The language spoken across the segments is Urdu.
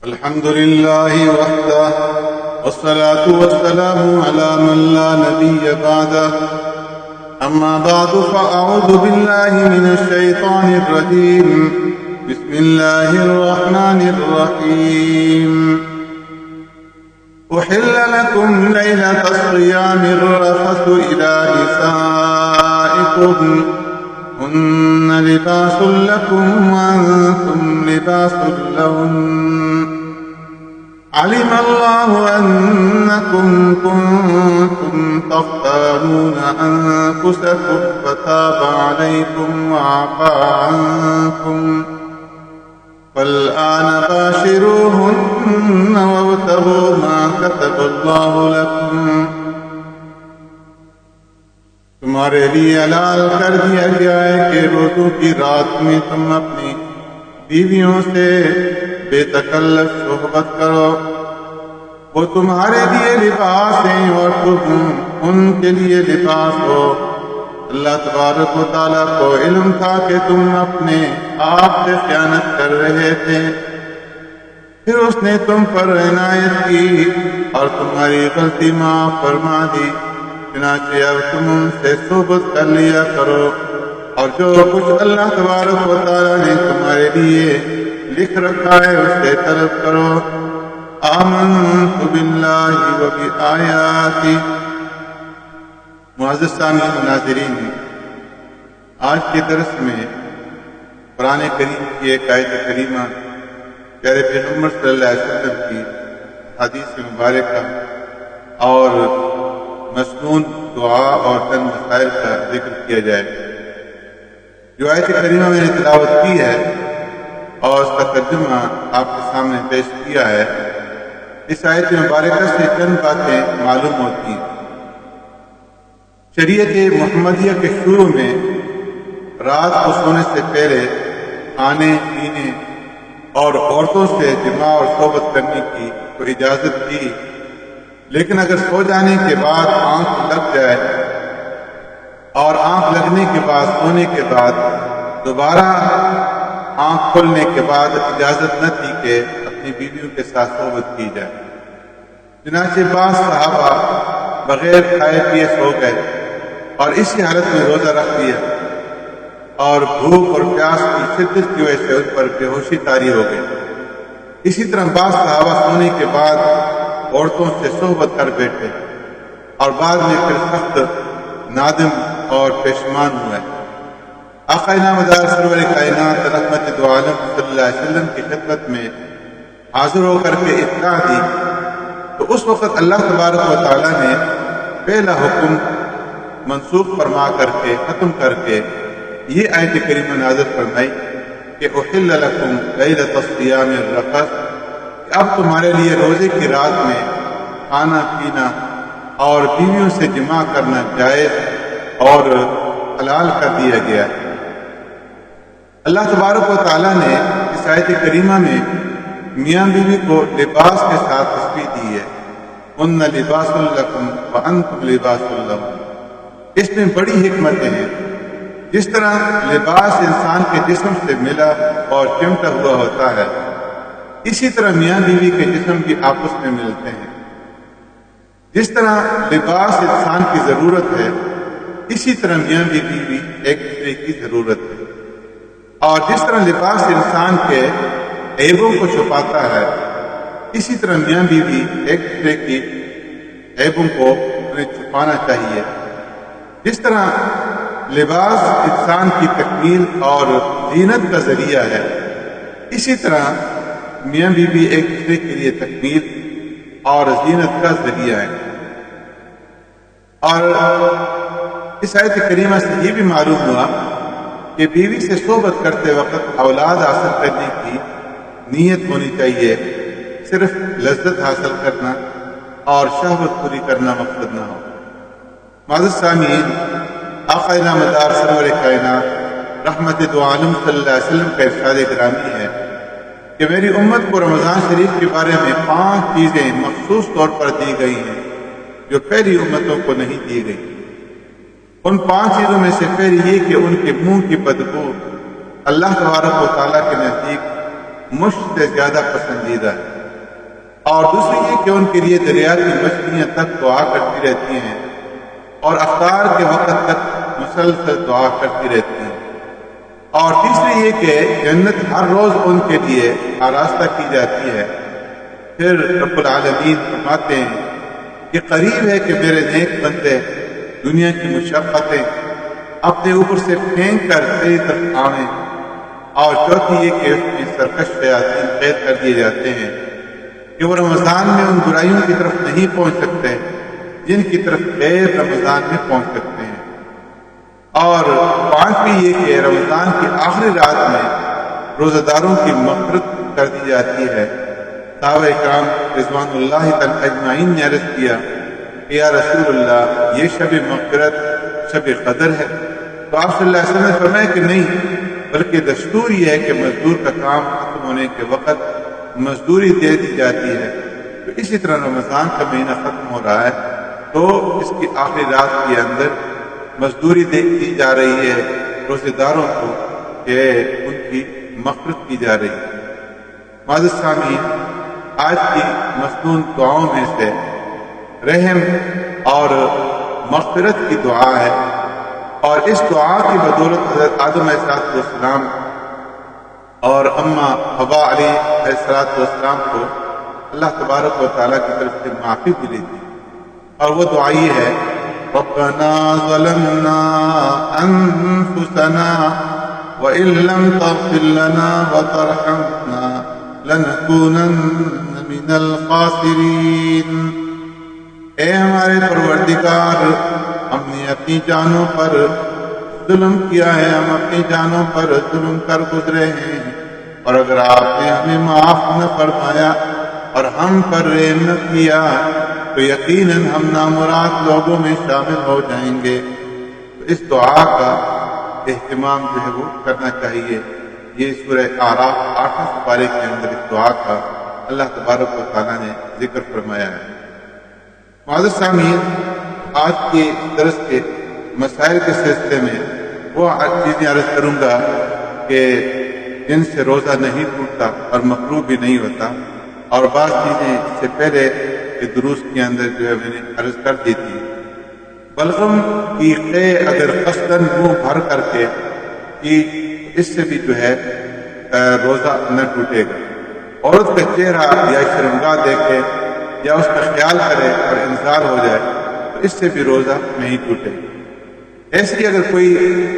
الحمد لله وحده والصلاة والسلام على من لا نبي بعده. أما بعد فأعوذ بالله من الشيطان الرجيم. بسم الله الرحمن الرحيم. أحل لكم ليلة الصيام الرفث إلى نسائكم هن لباس لكم وأنتم لباس لهن. علم الله أنكم كنتم تختانون أنفسكم فتاب عليكم وعفى عنكم فالآن باشروهن وابتغوا ما كتب الله لكم. تمہارے لیے حلال کر دیا گیا ہے کہ روزوں کی رات میں تم اپنی بیویوں سے بے تکلف صحبت کرو. وہ تمہارے لیے لباس ہیں اور تم ان کے لیے لباس ہو. اللہ تبارک و تعالیٰ کو علم تھا کہ تم اپنے آپ سے خیانت کر رہے تھے، پھر اس نے تم پر عنایت کی اور تمہاری غلطی معاف فرما دی. چنانچہ اب تم ان سے صحبت کر لیا کرو اور جو کچھ اللہ تبارک و تعالیٰ نے تمہارے لیے لکھ رکھا ہے اس سے طلب کرو. آمنت باللہ و بآیاتی. معزز سامعین و ناظرین، آج کے درس میں قرآن کریم کی ایک آیت کریمہ پیارے پیغمبر صلی اللہ علیہ وسلم کی حدیث مبارکہ اور مسنون دعا اور چند مسائل کا ذکر کیا جائے. جو آیت کریمہ میں نے تلاوت کی ہے اور اس کا ترجمہ آپ کے سامنے پیش کیا ہے، اس آیت مبارکہ سے چند باتیں معلوم ہوتی ہیں. شریعت محمدیہ کے شروع میں رات کو سونے سے پہلے کھانے پینے اور عورتوں سے جماع اور صحبت کرنے کی تو اجازت تھی، لیکن اگر سو جانے کے بعد آنکھ لگ جائے اور آنکھ لگنے کے بعد سونے کے بعد دوبارہ آنکھ کھلنے کے بعد اجازت نہ تھی کہ اپنی بیویوں کے ساتھ صحبت کی جائے. چنانچہ بعض صحابہ بغیر کھائے پیے سو گئے اور اسی حالت میں روزہ رکھ دیا اور بھوک اور پیاس کی شدت کی وجہ سے ان پر بے ہوشی طاری ہو گئی. اسی طرح بعض صحابہ سونے کے بعد عورتوں سے صحبت کر بیٹھے اور بعد میں پھر سخت نادم اور پشیمان ہوئے. آقا نامدار سرور کائنات رحمت دو عالم صلی اللہ علیہ وسلم کی خدمت میں حاضر ہو کر کے اطلاع دی تو اس وقت اللہ تبارک و تعالیٰ نے پہلا حکم منسوخ فرما کر کے ختم کر کے یہ آیت کریمہ نازل فرمائی کہ احل لکم لیلۃ الصیام الرفث، اب تمہارے لیے روزے کی رات میں کھانا پینا اور بیویوں سے جماع کرنا جائز اور حلال کر دیا گیا ہے. اللہ تبارک و تعالیٰ نے اس آیت کریمہ میں میاں بیوی کو لباس کے ساتھ تشبیہ دی ہے. ان لباس لکم وانتم لباس لہن. اس میں بڑی حکمتیں ہیں. جس طرح لباس انسان کے جسم سے ملا اور چمٹا ہوا ہوتا ہے، اسی طرح میاں بیوی کے جسم بھی آپس میں ملتے ہیں. جس طرح لباس انسان کی ضرورت ہے، اسی طرح میاں بیوی بھی ایک دوسرے کی ضرورت ہے. اور جس طرح لباس انسان کے عیبوں کو چھپاتا ہے، اسی طرح میاں بیوی ایک دوسرے کی عیبوں کو انہیں چھپانا چاہیے. جس طرح لباس انسان کی تکمیل اور زینت کا ذریعہ ہے، اسی طرح میاں بیوی ایک دوسرے کے لیے تکمیل اور زینت کا ذریعہ ہے. اور اس آیت کریمہ سے یہ بھی معلوم ہوا کہ بیوی سے صحبت کرتے وقت اولاد حاصل کرنے کی نیت ہونی چاہیے، صرف لذت حاصل کرنا اور شہوت پوری کرنا مقصد نہ ہو. معزز سامعین، آقا نامدار سرور کائنات رحمت دو عالم صلی اللہ علیہ وسلم کا ارشاد گرامی ہے کہ میری امت کو رمضان شریف کے بارے میں 5 چیزیں مخصوص طور پر دی گئی ہیں جو پہلی امتوں کو نہیں دی گئی. ان 5 چیزوں میں سے پہلی یہ کہ ان کے منہ کی بدبو اللہ تبارک و تعالیٰ کے نزدیک مشت سے زیادہ پسندیدہ ہے، اور دوسری یہ کہ ان کے لیے دریا کی مچھلیاں تک دعا کرتی رہتی ہیں اور افطار کے وقت تک مسلسل دعا کرتی رہتی ہیں، اور تیسری یہ کہ جنت ہر روز ان کے لیے آراستہ کی جاتی ہے۔ پھر رب العالمین فرماتے ہیں کہ قریب ہے کہ میرے نیک بندے دنیا کی مشقتیں اپنے اوپر سے پھینک کر تیری طرف آویں، اور چوتھی یہ کہ اس میں سرکش شیاطین قید کر دیے جاتے ہیں کہ وہ رمضان میں ان برائیوں کی طرف نہیں پہنچ سکتے جن کی طرف غیر رمضان میں پہنچ سکتے ہیں۔ اور پانچویں یہ کہ رمضان کی آخری رات میں روزہ داروں کی مغفرت کر دی جاتی ہے۔ صحابہ کرام رضوان اللہ تعالی اجمعین نے عرض کیا کہ یا رسول اللہ، یہ شب مغفرت شب قدر ہے؟ تو آپ صلی اللہ علیہ وسلم نے فرمایا کہ نہیں، بلکہ دستور یہ ہے کہ مزدور کا کام ختم ہونے کے وقت مزدوری دے دی جاتی ہے۔ تو اسی طرح رمضان کا مہینہ ختم ہو رہا ہے تو اس کی آخری رات کے اندر مزدوری دی جا رہی ہے روزے داروں کو کہ ان کی مغفرت کی جا رہی ہے۔ معزز سامعین، آج کی مصنون دعاؤں میں سے رحم اور مغفرت کی دعا ہے، اور اس دعا کی بدولت حضرت آدم علیہ السلام اور اماں حوا علیہ السلام کو اللہ تبارک و تعالیٰ کی طرف سے معافی ملی تھی، اور وہ دعا یہ ہے: ربنا ظلمنا انفسنا وان لم تغفر لنا وترحمنا لنكونن من الخاسرین۔ اے ہمارے پروردگار، ہم نے اپنی جانوں پر ظلم کیا ہے، ہم اپنی جانوں پر ظلم کر گزرے ہیں، اور اگر آپ نے ہمیں معاف نہ فرمایا اور ہم پر رحم نہ کیا تو یقیناً ہم نامراد لوگوں میں شامل ہو جائیں گے۔ تو اس دعا کا اہتمام جو ہے وہ کرنا چاہیے۔ یہ سورہ اعراف 8 سپارے کے اندر اس دعا کا اللہ تبارک و تعالیٰ نے ذکر فرمایا ہے۔ معزز سامعین، آج کے درس کے مسائل کے سلسلے میں وہ چیزیں عرض کروں گا کہ جن سے روزہ نہیں ٹوٹتا اور مکروہ بھی نہیں ہوتا، اور بعض چیزیں اس سے پہلے کہ دروس کے اندر جو ہے میں نے عرض کر دی تھی۔ بلغم کی قے اگر قصداً منہ بھر کر کے کہ اس سے بھی جو ہے روزہ نہ ٹوٹے گا۔ عورت کا چہرہ یا شرمگاہ دیکھے یا اس کا خیال کرے اور انتظار ہو جائے تو اس سے بھی روزہ نہیں ٹوٹے گا۔ ایسے ہی اگر کوئی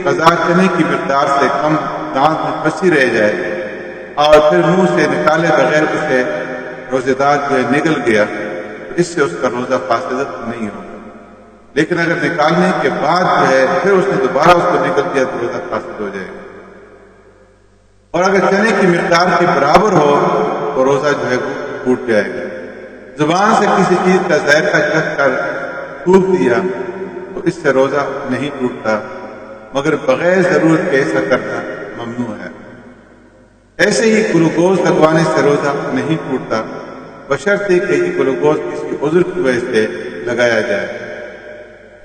قضا چنے کی مقدار سے کم دانت میں پھنسی رہ جائے اور پھر منہ سے نکالے بغیر اسے روزے دار جو ہے نگل گیا تو اس سے اس کا روزہ فاسد نہیں ہوگا، لیکن اگر نکالنے کے بعد جو ہے پھر اس نے دوبارہ اس کو نگل دیا تو روزہ فاسد ہو جائے گا۔ اور اگر چنے کی مقدار کے برابر ہو تو روزہ جو ہے وہ ٹوٹ جائے گا۔ زبان سے کسی چیز کا ذائقہ چکھ کر تھوک دیا تو اس سے روزہ نہیں ٹوٹتا، مگر بغیر ضرورت کے ایسا کرنا ممنوع ہے۔ ایسے ہی گلوکوز لگوانے سے روزہ نہیں ٹوٹتا، بشرطے کہ یہ گلوکوز کسی عذر کی وجہ سے لگایا جائے۔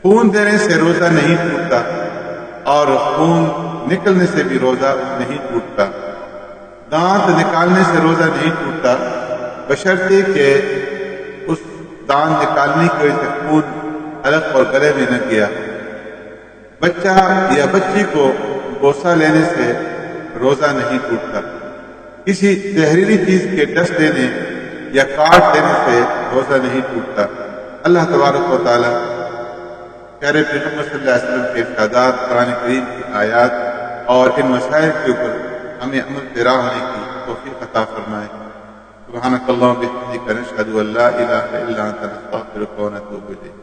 خون دینے سے روزہ نہیں ٹوٹتا، اور خون نکلنے سے بھی روزہ نہیں ٹوٹتا۔ دانت نکالنے سے روزہ نہیں ٹوٹتا، بشرطے کہ اس دانت نکالنے کی وجہ سے خون حلق اور گلے میں نہ گیا۔ بچہ یا بچی کو بوسہ لینے سے روزہ نہیں ٹوٹتا۔ کسی زہریلی چیز کے ڈس دینے یا کاٹ دینے سے روزہ نہیں ٹوٹتا۔ اللہ تبارک و تعالیٰ پیارے پیغمبر صلی اللہ علیہ وسلم کے ارشادات، قرآن کریم کی آیات اور ان مسائل کے اوپر ہمیں عمل پیرا ہونے کی توفیق عطا فرمائے۔ سبحانک اللہم و بحمدک، نشہد ان لا الہ الا انت، نستغفرک و نتوب الیک۔